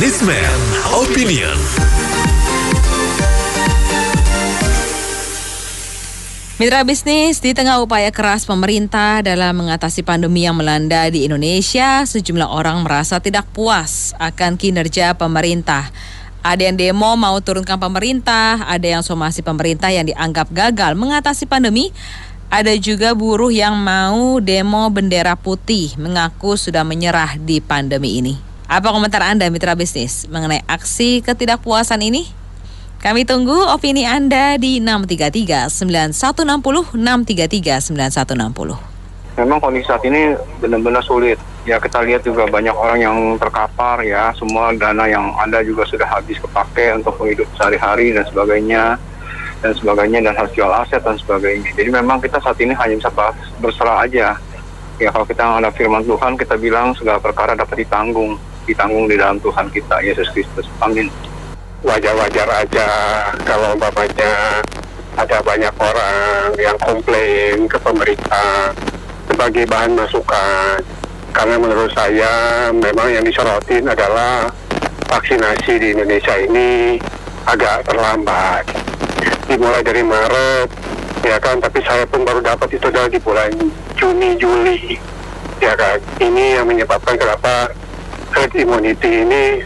Businessman Opinion. Mitra bisnis, di tengah upaya keras pemerintah dalam mengatasi pandemi yang melanda di Indonesia, sejumlah orang merasa tidak puas akan kinerja pemerintah. Ada yang demo mau turunkan pemerintah, ada yang somasi pemerintah yang dianggap gagal mengatasi pandemi. Ada juga buruh yang mau demo bendera putih, mengaku sudah menyerah di pandemi ini. Apa komentar Anda, mitra bisnis, mengenai aksi ketidakpuasan ini? Kami tunggu opini Anda di 633-9160, 633-9160. Memang kondisi saat ini benar-benar sulit. Ya, kita lihat juga banyak orang yang terkapar ya, semua dana yang ada juga sudah habis kepake untuk hidup sehari-hari dan sebagainya, dan harus jual aset dan sebagainya. Jadi memang kita saat ini hanya bisa berserah aja. Ya, kalau kita ada firman Tuhan, kita bilang segala perkara dapat ditanggung di dalam Tuhan kita, Yesus Kristus. Amin. Wajar-wajar aja kalau umpamanya ada banyak orang yang komplain ke pemerintah sebagai bahan masukan. Karena menurut saya memang yang disorotin adalah vaksinasi di Indonesia ini agak terlambat. Dimulai dari Maret, ya kan, tapi saya pun baru dapat itu adalah di bulan Juni, Juli, ya kan. Ini yang menyebabkan kenapa herd immunity ini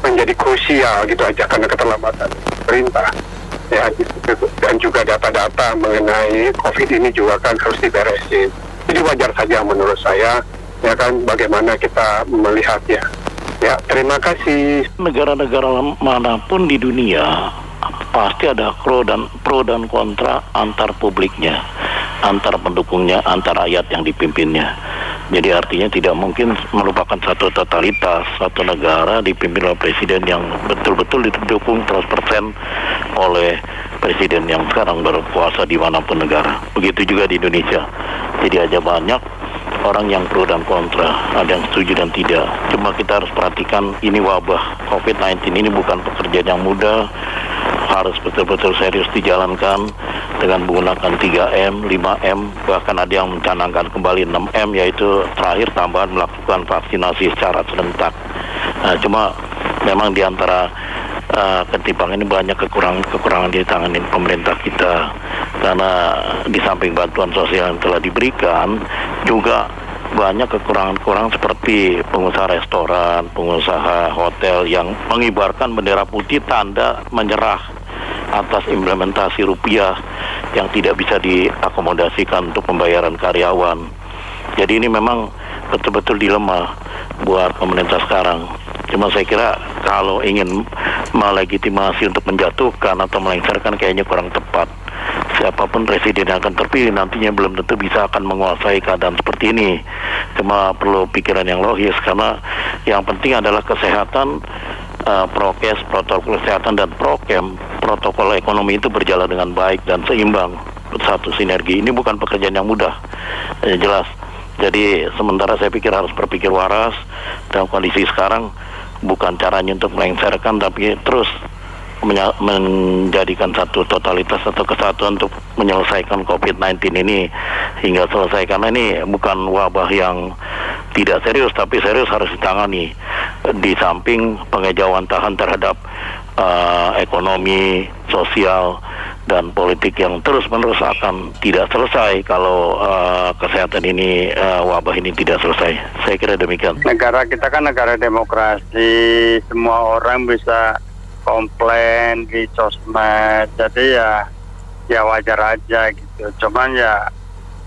menjadi krusial gitu aja karena keterlambatan pemerintah. Ya, dan juga data-data mengenai COVID ini juga kan harus diberesin. Jadi wajar saja menurut saya, ya kan, bagaimana kita melihatnya. Ya, terima kasih. Negara-negara manapun di dunia pasti ada pro dan kontra antar publiknya, antar pendukungnya, antar rakyat yang dipimpinnya. Jadi artinya tidak mungkin merupakan satu totalitas, satu negara dipimpin oleh presiden yang betul-betul didukung 100% oleh presiden yang sekarang berkuasa dimanapun negara. Begitu juga di Indonesia. Jadi aja banyak orang yang pro dan kontra, ada yang setuju dan tidak. Cuma kita harus perhatikan, ini wabah COVID-19 ini bukan pekerjaan yang mudah, harus betul-betul serius dijalankan dengan menggunakan 3M, 5M, bahkan ada yang mencanangkan kembali 6M, yaitu terakhir tambahan melakukan vaksinasi secara serentak. Cuma memang di antara ketimpangan ini banyak kekurangan di tangan pemerintah kita, karena di samping bantuan sosial yang telah diberikan, juga banyak kekurangan seperti pengusaha restoran, pengusaha hotel yang mengibarkan bendera putih tanda menyerah atas implementasi rupiah yang tidak bisa diakomodasikan untuk pembayaran karyawan. Jadi ini memang betul-betul dilema buat pemerintah sekarang. Cuma saya kira kalau ingin melegitimasi untuk menjatuhkan atau melengsarkan kayaknya kurang tepat. Siapapun presiden yang akan terpilih nantinya belum tentu bisa akan menguasai keadaan seperti ini. Cuma perlu pikiran yang logis, karena yang penting adalah kesehatan, prokes, protokol kesehatan dan protokol ekonomi itu berjalan dengan baik dan seimbang, satu sinergi. Ini bukan pekerjaan yang mudah, jelas. Jadi sementara saya pikir harus berpikir waras dalam kondisi sekarang, bukan caranya untuk melengsarkan, tapi terus menjadikan satu totalitas atau kesatuan untuk menyelesaikan COVID-19 ini hingga selesai, karena ini bukan wabah yang tidak serius, tapi serius harus ditangani. Di samping pengejauhan tahan terhadap ekonomi, sosial, dan politik yang terus-menerus akan tidak selesai kalau kesehatan ini, wabah ini tidak selesai. Saya kira demikian. Negara kita kan negara demokrasi, semua orang bisa komplain di sosmed, jadi ya wajar aja gitu. Cuman ya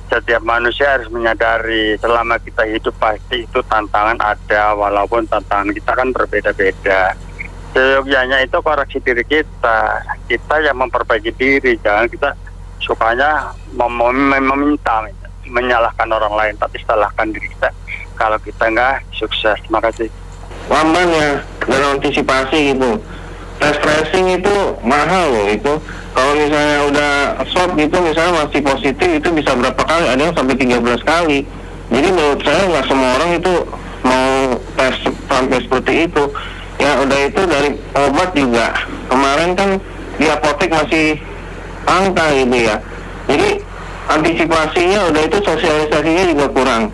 setiap manusia harus menyadari selama kita hidup pasti itu tantangan ada, walaupun tantangan kita kan berbeda-beda. Seyogyanya itu koreksi diri kita yang memperbaiki diri, jangan kita sukanya meminta, menyalahkan orang lain, tapi salahkan diri kita kalau kita nggak sukses. Terima kasih. Lamban ya, dan antisipasi gitu. Tes tracing itu mahal loh itu. Kalau misalnya udah swab gitu, misalnya masih positif, itu bisa berapa kali, ada yang sampai 13 kali. Jadi menurut saya nggak semua orang itu mau tes sampai seperti itu. Ya udah itu dari obat juga. Kemarin kan di apotek masih angka gitu ya. Jadi antisipasinya udah itu, sosialisasinya juga kurang.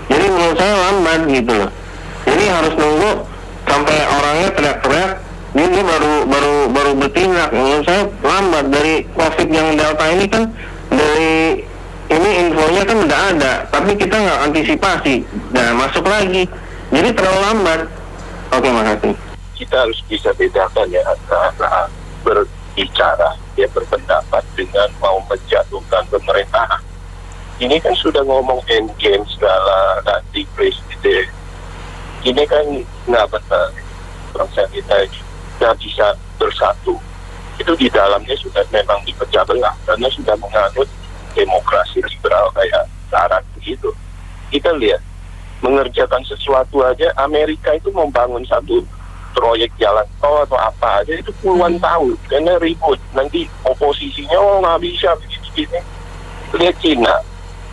Jadi menurut saya lambat gitu loh. Jadi harus nunggu sampai orangnya tapi kita nggak antisipasi, nah masuk lagi, jadi terlalu lambat. Oke, makasih. Kita harus bisa bedakan ya antara berbicara, ya berpendapat dengan mau menjatuhkan pemerintahan. Ini kan sudah ngomong endgame segala, nanti presiden. Ini kan nggak benar. Bangsa kita nggak bisa bersatu. Itu di dalamnya sudah memang dipecah belah, karena sudah menganut demokrasi liberal kayak syarat begitu. Kita lihat, mengerjakan sesuatu aja, Amerika itu membangun satu proyek jalan tol atau apa aja itu puluhan tahun, karena ribut. Nanti oposisinya nggak bisa begini-begini. Lihat Cina,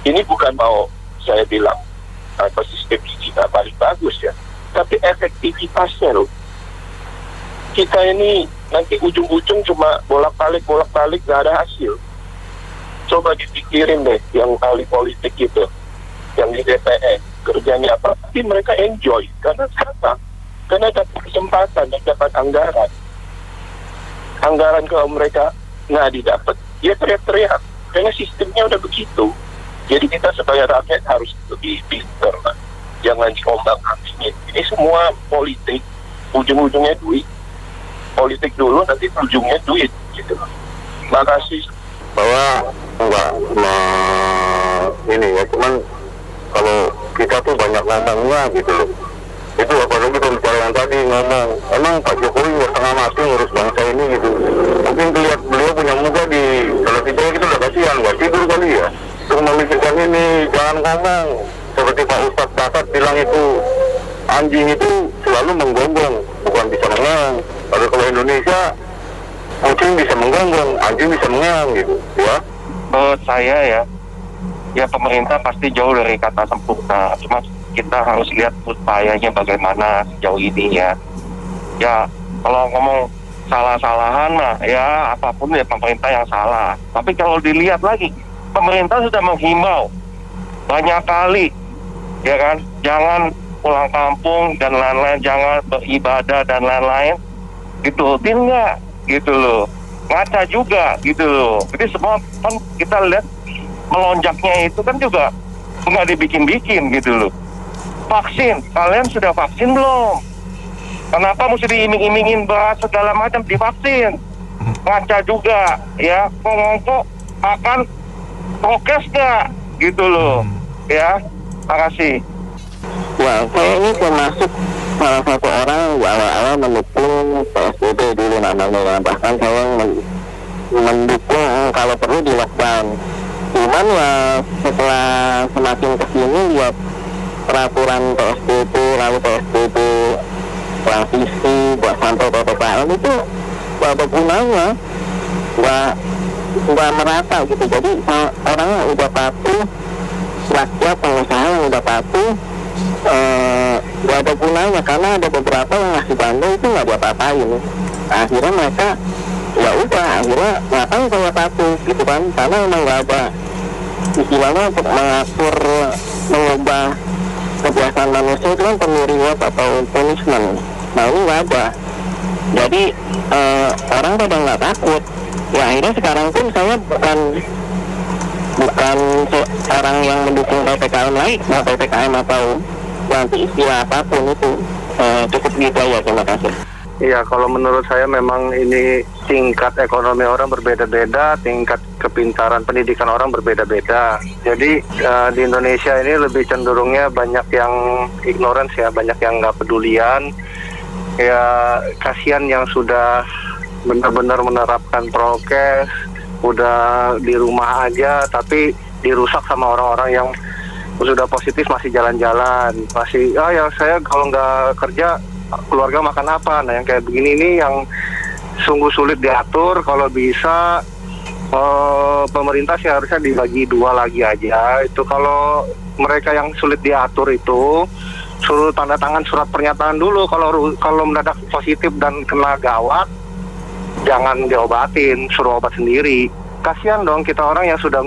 ini bukan mau saya bilang apa sistem di Cina paling bagus ya, tapi efektivitasnya loh. Kita ini nanti ujung-ujung cuma bolak-balik nggak ada hasil. Coba dipikirin deh yang ahli politik itu, yang di DPR kerjanya apa, tapi mereka enjoy karena dapat kesempatan dan dapat anggaran kalau mereka nggak didapat, dia teriak-teriak karena sistemnya udah begitu. Jadi kita sebagai rakyat harus lebih pintar lah, jangan diombang-ambingin. Ini semua politik, ujung-ujungnya duit. Politik dulu, nanti ujungnya duit gitu. Makasih. Bahwa ini ya, cuman kalau kita tuh banyak ngomongnya gitu loh. Itu apalagi kalau bicara yang tadi ngomong, emang Pak Jokowi setengah mati ngurus bangsa ini gitu. Mungkin lihat beliau punya muka di televisi gitu udah kasihan, nggak tidur kali ya. Untuk memikirkan ini, jangan ngomong seperti Pak Ustadz Kasat bilang itu, anjing itu selalu menggonggong, bukan bisa mengeong. Kalau Indonesia kucing bisa menggonggong, anjing bisa mengeong gitu ya. Menurut saya ya pemerintah pasti jauh dari kata sempurna, cuma kita harus lihat upayanya bagaimana sejauh ini ya. Ya kalau ngomong salah-salahan lah ya, apapun ya pemerintah yang salah. Tapi kalau dilihat lagi, pemerintah sudah menghimbau banyak kali, ya kan, jangan pulang kampung dan lain-lain, jangan beribadah dan lain-lain, gitu, nggak, gitu loh, ngaca juga, gitu loh. Jadi semua kan kita lihat melonjaknya itu kan juga nggak dibikin-bikin, gitu loh. Vaksin, kalian sudah vaksin belum? Kenapa mesti diiming-imingin beras segala macam divaksin? Ngaca juga, ya, ngomong akan prokes nggak, gitu loh, ya. Makasih. Wah, saya ini termasuk salah satu orang awal-awal mendukung PSBB dulu namanya, bahkan saya mendukung kalau perlu di lockdown. Cuman ya setelah semakin kesini lihat peraturan PSBB, lalu PSBB transisi buat sampai PPKM itu apa gunanya? Nggak merata gitu. Jadi orang udah patuh, rakyat pengusaha yang udah patuh, nggak ada gunanya karena ada beberapa yang ngasih bantu itu nggak buat apa-apain. Akhirnya mereka ya udah, akhirnya ngapain kalau patuh gitu kan, karena memang nggak ada istilahnya untuk mengatur, mengubah kebiasaan manusia itu kan perlu reward atau punishment. Nah ini nggak ada, jadi orang pada nggak takut. Ya akhirnya sekarang pun saya bukan orang yang mendukung PPKM lagi, PPKM atau nanti istilah apapun itu. Cukup gitu ya, terima kasih. Iya, kalau menurut saya memang ini tingkat ekonomi orang berbeda-beda, tingkat kepintaran pendidikan orang berbeda-beda. Jadi di Indonesia ini lebih cenderungnya banyak yang ignorance ya, banyak yang nggak pedulian. Ya kasihan yang sudah benar-benar menerapkan prokes, udah di rumah aja, tapi dirusak sama orang-orang yang sudah positif masih jalan-jalan, masih ya saya kalau nggak kerja keluarga makan apa. Nah yang kayak begini ini yang sungguh sulit diatur. Kalau bisa pemerintah sih harusnya dibagi dua lagi aja. Itu kalau mereka yang sulit diatur itu suruh tanda tangan surat pernyataan dulu. Kalau mendadak positif dan kena gawat, jangan diobatin, suruh obat sendiri. Kasihan dong kita orang yang sudah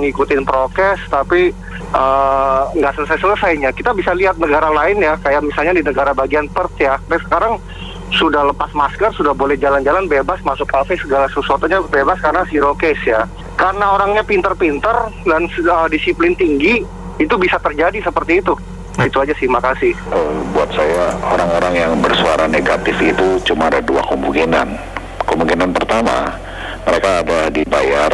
ngikutin prokes tapi nggak selesai-selesainya. Kita bisa lihat negara lain ya, kayak misalnya di negara bagian Perth ya, sekarang sudah lepas masker, sudah boleh jalan-jalan bebas, masuk kafe segala sesuatunya bebas karena zero case ya. Karena orangnya pinter-pinter dan disiplin tinggi, itu bisa terjadi seperti itu. Itu aja sih, makasih. Buat saya, orang-orang yang bersuara negatif itu cuma ada dua kemungkinan. Kemungkinan pertama, mereka ada dibayar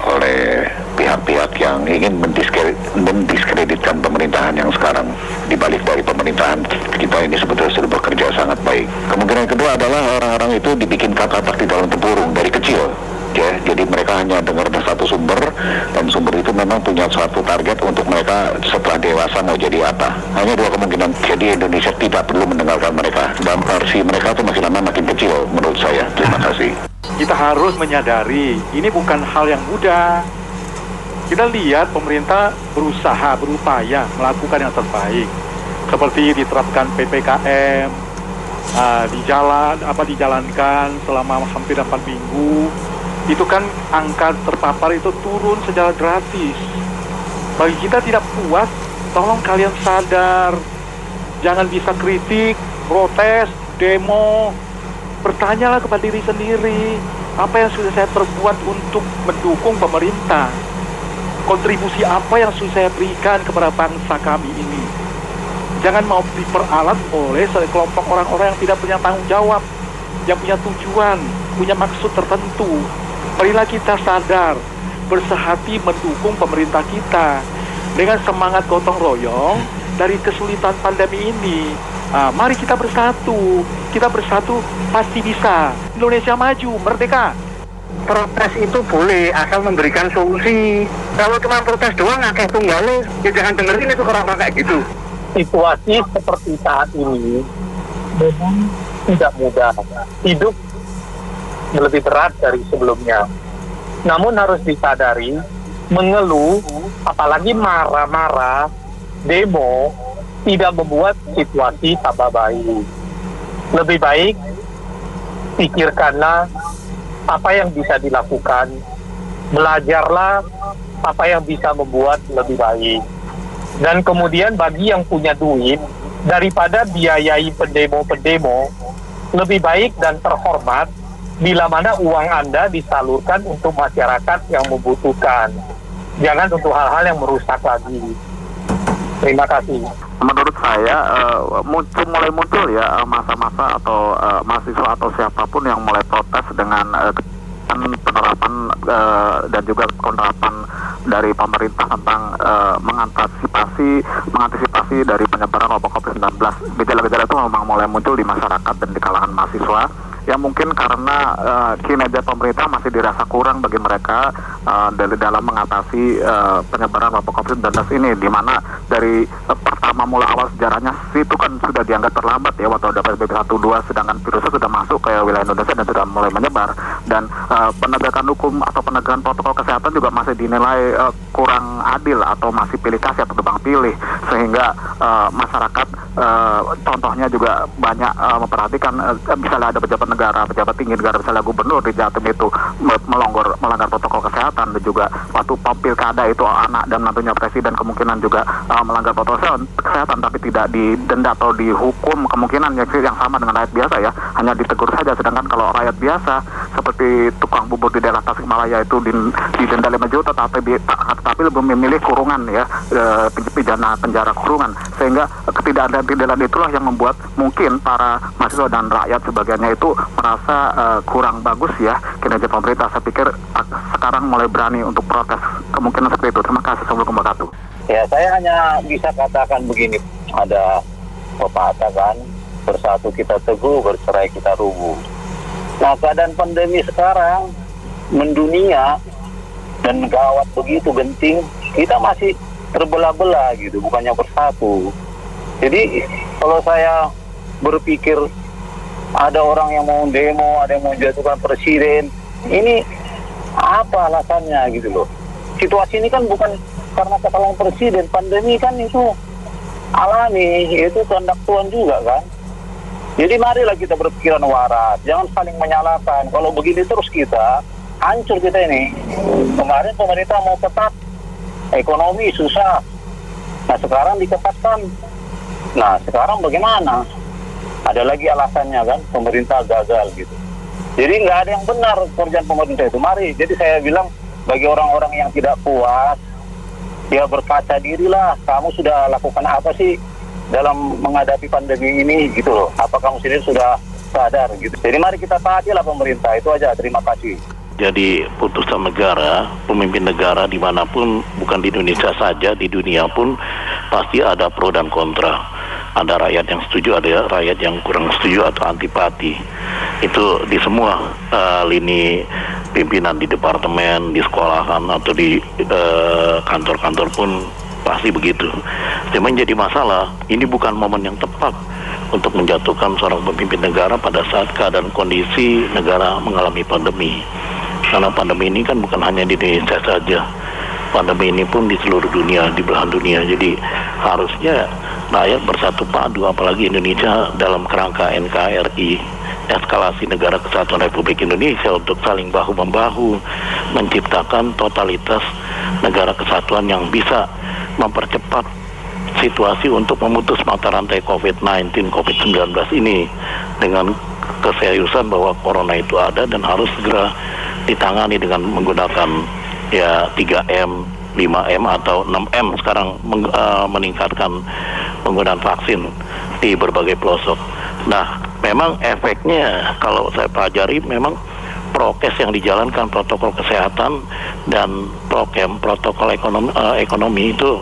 oleh pihak-pihak yang ingin mendiskreditkan pemerintahan yang sekarang. Dibalik dari pemerintahan kita ini sebetulnya sudah bekerja sangat baik. Kemungkinan kedua adalah orang-orang itu dibikin katak-katak di dalam tempurung dari kecil. Ya, jadi mereka hanya dengar satu sumber, dan sumber itu memang punya suatu target untuk mereka setelah dewasa mau jadi apa. Hanya dua kemungkinan. Jadi Indonesia tidak perlu mendengarkan mereka, dan versi mereka itu makin lama makin kecil menurut saya. Terima kasih. Kita harus menyadari ini bukan hal yang mudah. Kita lihat pemerintah berusaha, berupaya melakukan yang terbaik, seperti diterapkan PPKM, dijalankan selama hampir 4 minggu. Itu kan angka terpapar itu turun secara drastis. Bagi kita tidak puas, tolong kalian sadar. Jangan bisa kritik, protes, demo. Bertanyalah kepada diri sendiri, apa yang sudah saya perbuat untuk mendukung pemerintah? Kontribusi apa yang sudah saya berikan kepada bangsa kami ini? Jangan mau diperalat oleh sekelompok orang-orang yang tidak punya tanggung jawab, yang punya tujuan, punya maksud tertentu. Marilah kita sadar, bersehati mendukung pemerintah kita dengan semangat gotong royong dari kesulitan pandemi ini. Mari kita bersatu pasti bisa. Indonesia maju, merdeka. Protes itu boleh, asal memberikan solusi. Kalau cuma protes doang, akeh tunggale, ya jangan dengerin itu orang kayak gitu. Situasi seperti saat ini memang tidak mudah. Hidup lebih berat dari sebelumnya. Namun harus disadari, mengeluh, apalagi marah-marah, demo, tidak membuat situasi tambah baik. Lebih baik, pikirkanlah apa yang bisa dilakukan, belajarlah apa yang bisa membuat lebih baik. Dan kemudian bagi yang punya duit, daripada biayai pendemo-pendemo, lebih baik dan terhormat bila mana uang Anda disalurkan untuk masyarakat yang membutuhkan. Jangan untuk hal-hal yang merusak lagi. Terima kasih. Menurut saya mulai muncul ya masa-masa atau mahasiswa atau siapapun yang mulai protes dengan penerapan dan juga penerapan dari pemerintah tentang mengantisipasi dari penyebaran wabah COVID-19. Gejala-gejala itu memang mulai muncul di masyarakat dan di kalangan mahasiswa. Ya mungkin karena kinerja pemerintah masih dirasa kurang bagi mereka dalam mengatasi penyebaran wabah COVID-19 ini, di mana dari pertama mula awal sejarahnya itu kan sudah dianggap terlambat ya waktu ada PSBB 1-2, sedangkan virusnya sudah masuk ke wilayah Indonesia dan sudah mulai menyebar, dan penegakan hukum atau penegakan protokol kesehatan juga masih dinilai kurang adil atau masih pilih kasih atau tebang pilih, sehingga masyarakat contohnya juga banyak memperhatikan misalnya ada pejabat negara, pejabat tinggi negara, misalnya gubernur di Jatim itu melanggar protokol kesehatan, dan juga waktu pilkada itu anak dan menantunya presiden kemungkinan juga melanggar protokol kesehatan, tapi tidak didenda atau dihukum, kemungkinan yang sama dengan rakyat biasa ya, hanya ditegur saja. Sedangkan kalau rakyat biasa seperti tukang bubur di daerah Tasikmalaya itu didenda 5 juta, tapi lebih memilih kurungan ya, pidana penjara kurungan, sehingga ketidakadilan itulah yang membuat mungkin para mahasiswa dan rakyat sebagiannya itu merasa kurang bagus ya kinerja pemerintah. Saya pikir sekarang mulai berani untuk protes, kemungkinan seperti itu. Terima kasih. Assalamualaikum warahmatullahi wabarakatuh. Ya, saya hanya bisa katakan begini, ada pepatah kan, bersatu kita teguh, bercerai kita rubuh. Nah, keadaan pandemi sekarang mendunia dan gawat begitu genting, kita masih terbelah-belah gitu, bukannya bersatu. Jadi kalau saya berpikir ada orang yang mau demo, ada yang mau jatuhkan presiden, ini apa alasannya gitu loh. Situasi ini kan bukan karena kesalahan presiden, pandemi kan itu alami, itu kehendak Tuhan juga kan. Jadi marilah kita berpikiran waras, jangan saling menyalahkan. Kalau begini terus kita hancur kita ini. Kemarin pemerintah mau ketat, ekonomi susah. Nah sekarang diketatkan. Nah sekarang bagaimana? Ada lagi alasannya kan, pemerintah gagal gitu. Jadi nggak ada yang benar kerjaan pemerintah itu. Mari, jadi saya bilang bagi orang-orang yang tidak puas, Ya berkaca dirilah, kamu sudah lakukan apa sih dalam menghadapi pandemi ini gitu loh. Apa kamu sendiri sudah sadar gitu. Jadi mari kita taatilah pemerintah, itu aja. Terima kasih. Jadi putusan negara, pemimpin negara dimanapun, bukan di Indonesia saja, di dunia pun pasti ada pro dan kontra. Ada rakyat yang setuju, ada rakyat yang kurang setuju atau antipati. Itu di semua lini pimpinan, di departemen, di sekolahan atau di kantor-kantor pun pasti begitu. Cuma jadi masalah, ini bukan momen yang tepat untuk menjatuhkan seorang pemimpin negara pada saat keadaan kondisi negara mengalami pandemi. Karena pandemi ini kan bukan hanya di Indonesia saja, pandemi ini pun di seluruh dunia, di belahan dunia. Jadi harusnya rakyat bersatu padu, apalagi Indonesia dalam kerangka NKRI, eskalasi Negara Kesatuan Republik Indonesia, untuk saling bahu-membahu menciptakan totalitas negara kesatuan yang bisa mempercepat situasi untuk memutus mata rantai COVID-19 ini dengan keseriusan bahwa corona itu ada dan harus segera ditangani dengan menggunakan ya 3M, 5M atau 6M sekarang, meningkatkan penggunaan vaksin di berbagai pelosok. Nah, memang efeknya kalau saya pelajari memang prokes yang dijalankan, protokol kesehatan dan protokol ekonomi itu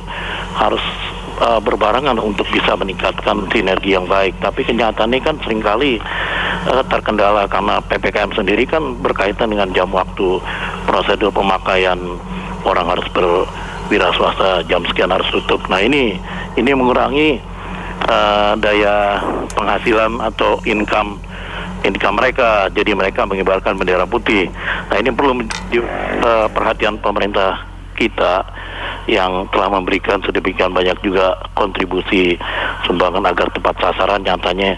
harus berbarengan untuk bisa meningkatkan sinergi yang baik. Tapi kenyataannya kan seringkali terkendala karena PPKM sendiri kan berkaitan dengan jam waktu, prosedur pemakaian, orang harus berwira swasta, jam sekian harus tutup. Nah ini mengurangi daya penghasilan atau income mereka, jadi mereka mengibarkan bendera putih. Nah ini perlu perhatian pemerintah kita yang telah memberikan sedemikian banyak juga kontribusi sumbangan agar tepat sasaran, nyatanya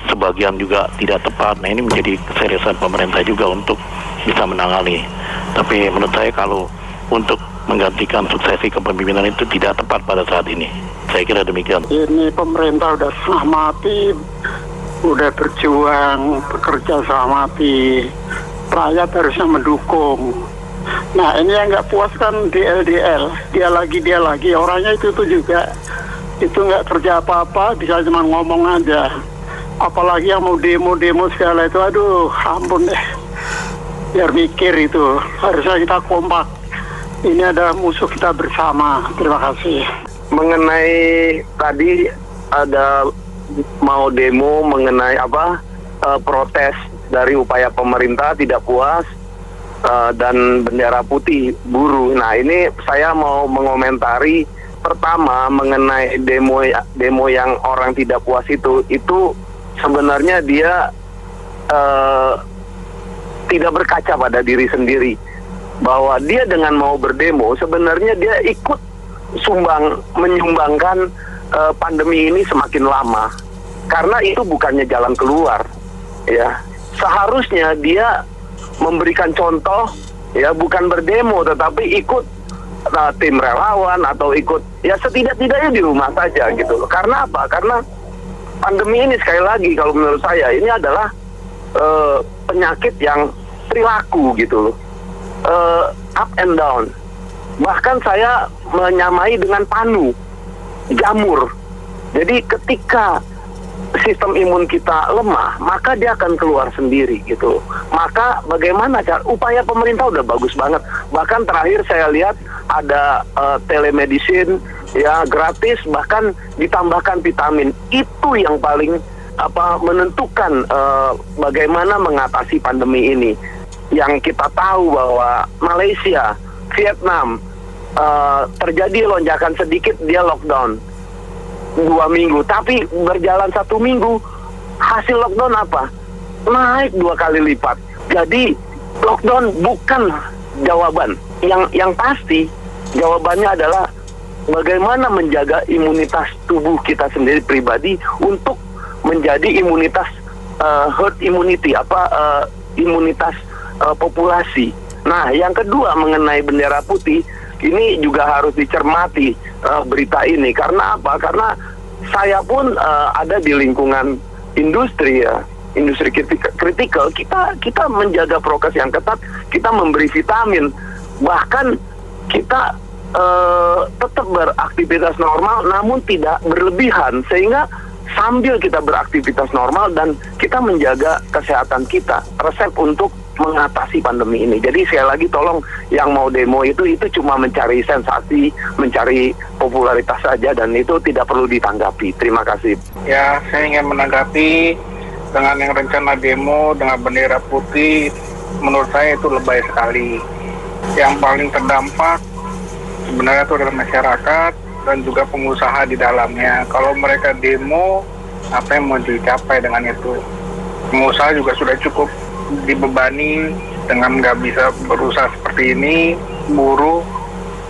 sebagian juga tidak tepat. Nah ini menjadi keseriusan pemerintah juga untuk bisa menangani. Tapi menurut saya kalau untuk menggantikan suksesi kepemimpinan itu tidak tepat pada saat ini. Saya kira demikian. Ini pemerintah udah setengah mati, udah berjuang, bekerja setengah mati, rakyat harusnya mendukung. Nah ini yang nggak puas kan DL, dia lagi, orangnya itu juga, itu nggak kerja apa-apa, bisa cuma ngomong aja. Apalagi yang mau demo segala itu, aduh ampun deh, biar mikir itu, harusnya kita kompak. Ini adalah musuh kita bersama. Terima kasih. Mengenai tadi ada mau demo mengenai protes dari upaya pemerintah tidak puas dan bendera putih buruh. Nah ini saya mau mengomentari pertama mengenai demo yang orang tidak puas itu sebenarnya dia tidak berkaca pada diri sendiri, bahwa dia dengan mau berdemo sebenarnya dia ikut menyumbangkan pandemi ini semakin lama, karena itu bukannya jalan keluar ya. Seharusnya dia memberikan contoh ya, bukan berdemo tetapi ikut tim relawan atau ikut ya setidak-tidaknya di rumah saja gitu loh. Karena apa? Karena pandemi ini sekali lagi kalau menurut saya ini adalah penyakit yang perilaku gitu loh. Up and down. Bahkan saya menyamai dengan panu, jamur. Jadi ketika sistem imun kita lemah, maka dia akan keluar sendiri gitu. Maka bagaimana cara? Upaya pemerintah udah bagus banget. Bahkan terakhir saya lihat ada telemedicine ya gratis, bahkan ditambahkan vitamin. Itu yang paling menentukan bagaimana mengatasi pandemi ini. Yang kita tahu bahwa Malaysia, Vietnam terjadi lonjakan sedikit, dia lockdown 2 minggu, tapi berjalan 1 minggu hasil lockdown apa? Naik 2 kali lipat. Jadi lockdown bukan jawaban. Yang pasti jawabannya adalah bagaimana menjaga imunitas tubuh kita sendiri pribadi untuk menjadi imunitas herd immunity, imunitas populasi. Nah, yang kedua mengenai bendera putih, ini juga harus dicermati berita ini. Karena apa? Karena saya pun ada di lingkungan industri ya, industri kritikal. Kita menjaga prokes yang ketat, kita memberi vitamin, bahkan kita tetap beraktivitas normal namun tidak berlebihan, sehingga sambil kita beraktivitas normal dan kita menjaga kesehatan kita, resep untuk mengatasi pandemi ini. Jadi sekali lagi tolong yang mau demo itu cuma mencari sensasi, mencari popularitas saja, dan itu tidak perlu ditanggapi. Terima kasih. Ya, saya ingin menanggapi dengan yang rencana demo dengan bendera putih, menurut saya itu lebay sekali. Yang paling terdampak sebenarnya itu adalah masyarakat dan juga pengusaha di dalamnya. Kalau mereka demo, apa yang mau dicapai dengan itu? Pengusaha juga sudah cukup dibebani dengan nggak bisa berusaha seperti ini. Buruh,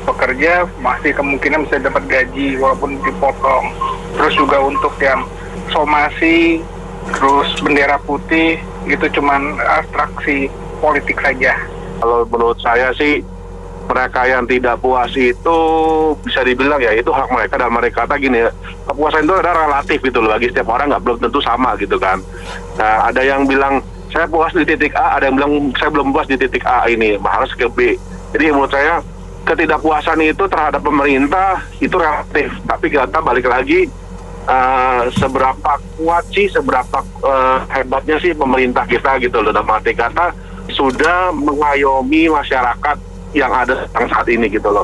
pekerja masih kemungkinan bisa dapat gaji walaupun dipotong. Terus juga untuk yang somasi, terus bendera putih, itu cuman abstraksi politik saja. Kalau menurut saya sih, mereka yang tidak puas itu bisa dibilang ya itu hak mereka, dan mereka kata gini ya, kepuasan itu ada relatif gitu loh, bagi setiap orang belum tentu sama gitu kan. Nah, ada yang bilang saya puas di titik A, ada yang bilang saya belum puas di titik A ini, harus ke B. Jadi menurut saya ketidakpuasan itu terhadap pemerintah itu relatif, tapi kita balik lagi seberapa kuat sih, seberapa hebatnya sih pemerintah kita gitu loh, dalam arti kata sudah mengayomi masyarakat yang ada saat ini gitu loh,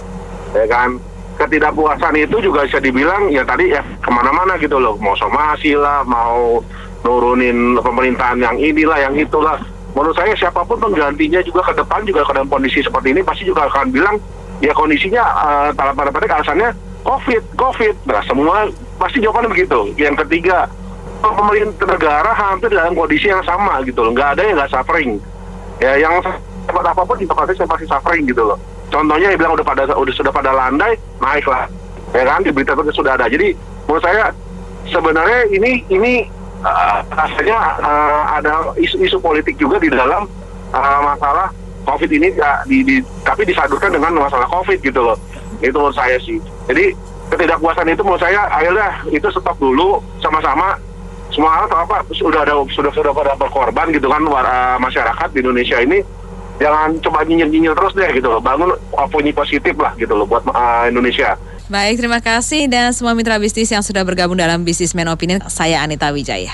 ya kan. Ketidakpuasan itu juga bisa dibilang ya tadi ya kemana-mana gitu loh, mau somasi lah, mau nurunin pemerintahan yang inilah, yang itulah. Menurut saya siapapun penggantinya juga ke depan juga dalam kondisi seperti ini pasti juga akan bilang ya kondisinya pada alasannya COVID. Nah, semua pasti jawabannya begitu. Yang ketiga, pemerintah negara hampir dalam kondisi yang sama gitu loh, nggak ada yang nggak suffering. Ya, yang tempat apapun di tempatnya saya pasti suffering gitu loh. Contohnya dia bilang sudah pada landai, naik lah, ya kan, di berita itu sudah ada. Jadi menurut saya sebenarnya ini rasanya ada isu politik juga di dalam masalah COVID ini, tapi disadurkan dengan masalah COVID gitu loh. Itu menurut saya sih. Jadi ketidakpuasan itu menurut saya ayolah itu stop dulu sama-sama. Semua hal sudah pada berkorban gitu kan, masyarakat di Indonesia ini. Jangan coba nyinyir terus deh gitu loh, bangun opini positif lah gitu loh buat Indonesia. Baik, terima kasih dan semua mitra bisnis yang sudah bergabung dalam Businessman Opinion. Saya Anita Wijaya.